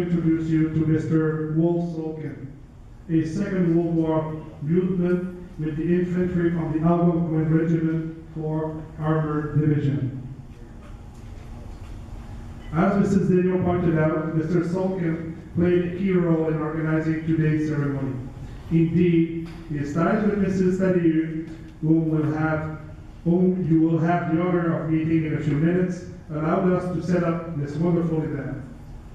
introduce you to Mr. William Solkin, a Second World War lieutenant with the infantry on the Algonquin Regiment for Armored Division. As Mrs. Daniel pointed out, Mr. Solkin played a key role in organizing today's ceremony. Indeed, his ties with Mrs. Tadeu, whom you will have the honor of meeting in a few minutes, allowed us to set up this wonderful event.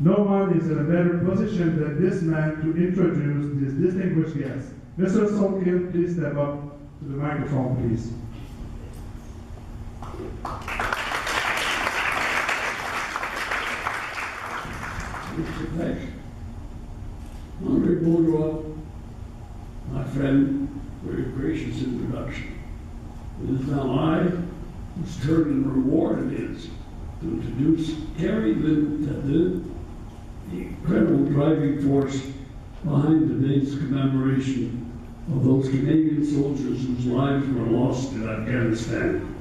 No one is in a better position than this man to introduce this distinguished guest. Mr. Solkin, please step up to the microphone, please. Mr. Peck, Andre Baudrois, my friend, for your gracious introduction. It is now I whose turn and reward it is to introduce Kerri Tadeu, the incredible driving force behind today's commemoration of those Canadian soldiers whose lives were lost in Afghanistan,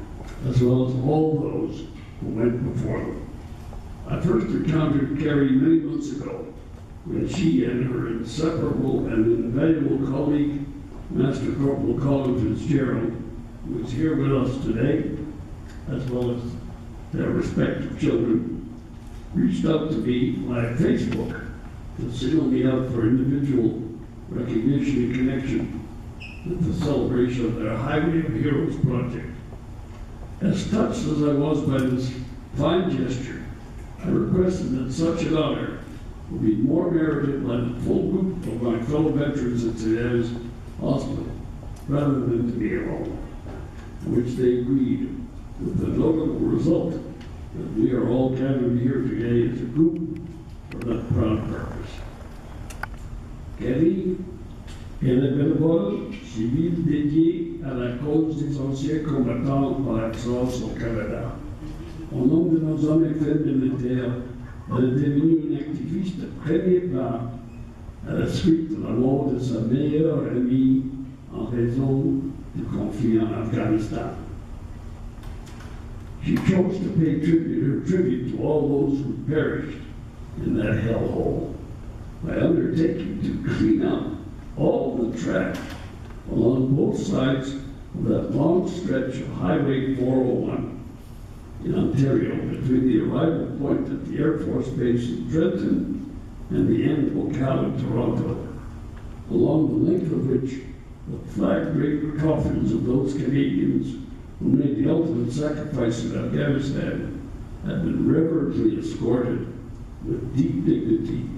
as well as all those who went before them. I first encountered Kerri many months ago when she and her inseparable and invaluable colleague, Master Corporal Collin Fitzgerald, who is here with us today, as well as their respective children, reached out to me via Facebook to single me out for individual recognition in connection with the celebration of their Highway of Heroes project. As touched as I was by this fine gesture, I requested that such an honor would be more merited by the full group of my fellow veterans at Tadeu's hospital, rather than to be alone, which they agreed, with the notable result that we are all gathered here today as a group for that proud purpose. Kerri est le bénévole civil dédié à la cause des anciens combattants par excellence au Canada. Au nom de nos hommes et femmes militaires, elle est devenue une activiste de premier plan à la suite de la mort de sa meilleure amie en raison du conflit en Afghanistan. She chose to pay tribute to all those who perished in that hellhole by undertaking to clean up all the trash along both sides of that long stretch of Highway 401 in Ontario, between the arrival point at the Air Force Base in Trenton and the end locale in Toronto, along the length of which the flag-draped coffins of those Canadians who made the ultimate sacrifice in Afghanistan have been reverently escorted with deep dignity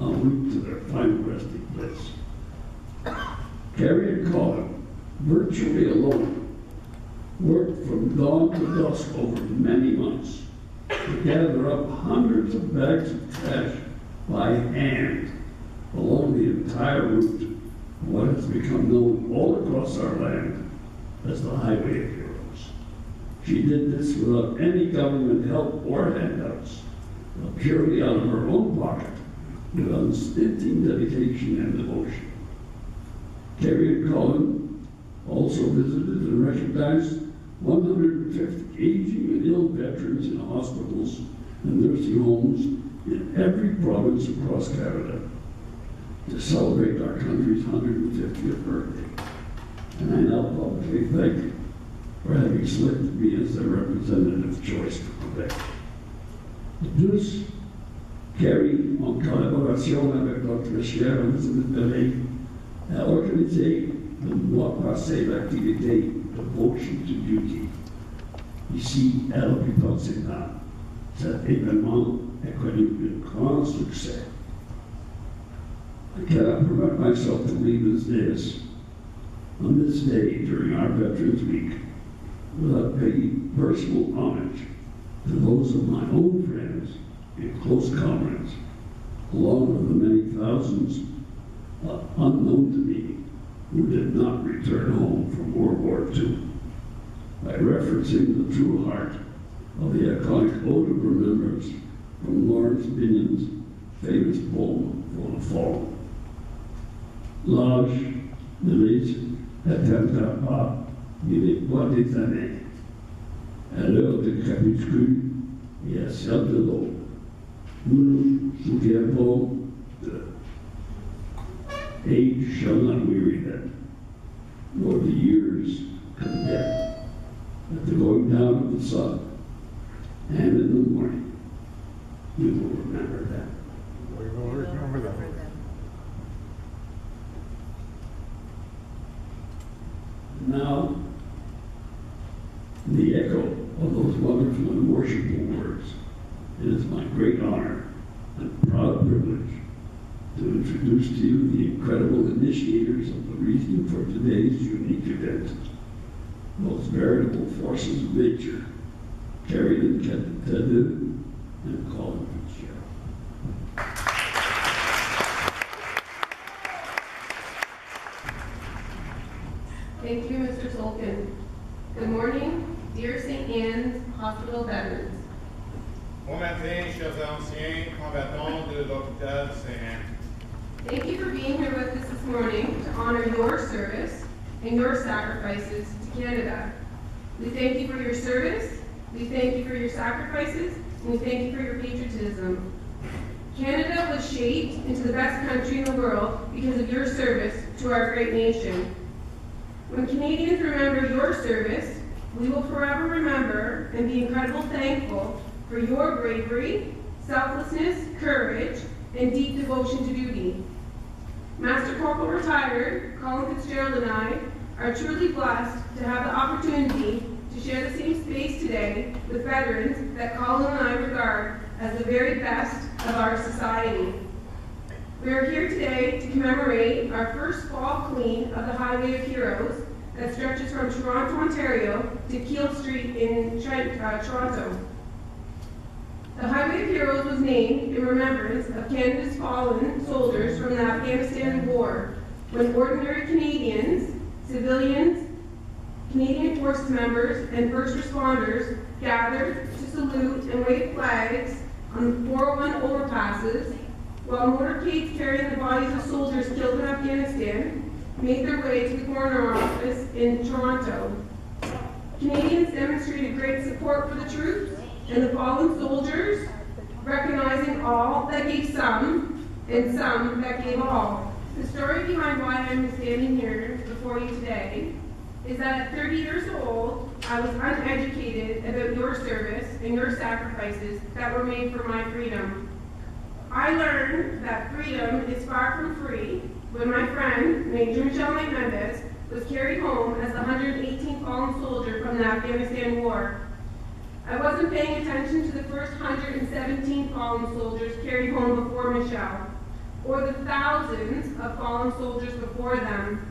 en route to their final resting place. Kerri and Collin, virtually alone, worked from dawn to dusk over many months to gather up hundreds of bags of trash by hand along the entire route of what has become known all across our land as the Highway of Heroes. She did this without any government help or handouts, but purely out of her own pocket, with unstinting dedication and devotion. Kerri and Collin also visited and recognized 150 aging and ill veterans in hospitals and nursing homes in every province across Canada to celebrate our country's 150th birthday. And I now publicly thank you for having selected me as their representative choice for Quebec. De plus, Kerri, en collaboration avec notre chère Elizabeth Bellay, a organisé le mois passé l'activité Devotion to Duty, ici à l'hôpital Ste-Anne. Cet événement a connu un grand succès. I cannot permit myself to leave this dais on this day during our Veterans Week without paying personal homage to those of my own friends and close comrades, along with the many thousands unknown to me who did not return home from World War II, by referencing the true heart of the iconic Ode of Remembrance from Lawrence Binyon's famous poem, For the Fallen. L'âge ne les atteindra pas, ni les bois des années, à l'heure du crépuscule et à celle de l'aube. nous souviendrons de age shall not weary them, nor the years condemn. At the going down of the sun and in the morning, we will remember that. We will remember that. Now, in the echo of those wonderful and worshipful words, it is my great honor and proud privilege to introduce to you the incredible initiators of the reason for today's unique event, those veritable forces of nature, Kerri and Tadeu and Collin Fitzgerald. Thank you, Mr. Solkin. Good morning, dear St. Anne's Hospital veterans. Bon matin, chers anciens combattants de l'hôpital Ste-Anne. Thank you for being here with us this morning to honor your service and your sacrifices to Canada. We thank you for your service, we thank you for your sacrifices, and we thank you for your patriotism. Canada was shaped into the best country in the world because of your service to our great nation. When Canadians remember your service, we will forever remember and be incredibly thankful for your bravery, selflessness, courage, and deep devotion to duty. Master Corporal retired, Collin Fitzgerald and I are truly blessed to have the opportunity to share the same space today with veterans that Collin and I regard as the very best of our society. We are here today to commemorate our first fall clean of the Highway of Heroes that stretches from Toronto, Ontario to Keele Street in Toronto. The Highway of Heroes was named in remembrance of Canada's fallen soldiers from the Afghanistan War, when ordinary Canadians, civilians, Canadian Forces members, and first responders gathered to salute and wave flags on 401 overpasses, while motorcades carrying the bodies of soldiers killed in Afghanistan made their way to the coroner office in Toronto. Canadians demonstrated great support for the troops and the fallen soldiers, recognizing all that gave some and some that gave all. The story behind why I'm standing here before you today is that at 30 years old, I was uneducated about your service and your sacrifices that were made for my freedom. I learned that freedom is far from free when my friend, Major Michelle Mendez, was carried home as the 118th fallen soldier from the Afghanistan War. I wasn't paying attention to the first 117 fallen soldiers carried home before Michelle, or the thousands of fallen soldiers before them.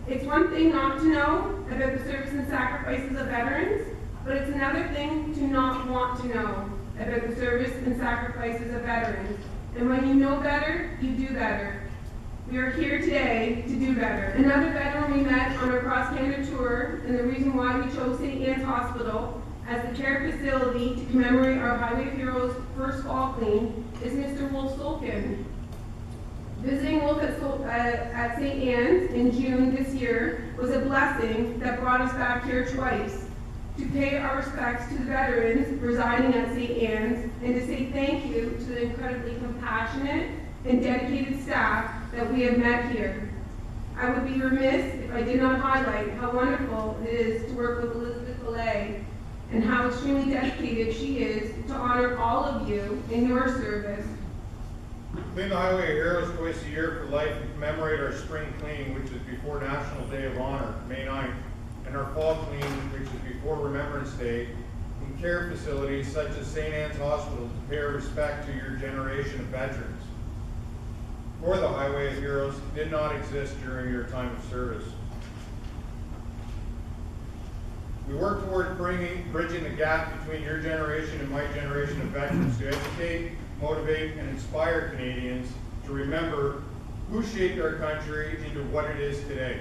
It's one thing not to know about the service and sacrifices of veterans, but it's another thing to not want to know about the service and sacrifices of veterans. And when you know better, you do better. We are here today to do better. Another veteran we met on our cross-Canada tour, and the reason why we chose St. Anne's Hospital as the care facility to commemorate our Highway of Heroes first fall clean, is Mr. William Solkin. Visiting Wolf at St. Anne's in June this year was a blessing that brought us back here twice, to pay our respects to the veterans residing at St. Anne's and to say thank you to the incredibly compassionate and dedicated staff that we have met here. I would be remiss if I did not highlight how wonderful it is to work with Elizabeth Belay and how extremely dedicated she is to honor all of you in your service. Clean the Highway of Heroes twice a year for life and commemorate our spring clean, which is before National Day of Honor, May 9th, and our fall clean, which is before Remembrance Day, in care facilities such as St. Anne's Hospital to pay our respect to your generation of veterans. For the Highway of Heroes did not exist during your time of service. We work toward bridging the gap between your generation and my generation of veterans to educate, motivate, and inspire Canadians to remember who shaped our country into what it is today.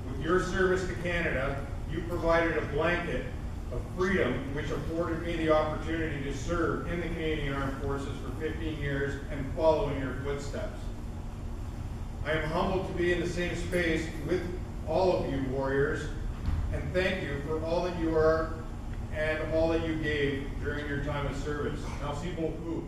With your service to Canada, you provided a blanket of freedom which afforded me the opportunity to serve in the Canadian Armed Forces for 15 years and follow in your footsteps. I am humbled to be in the same space with all of you warriors, and thank you for all that you are and all that you gave during your time of service. Merci beaucoup.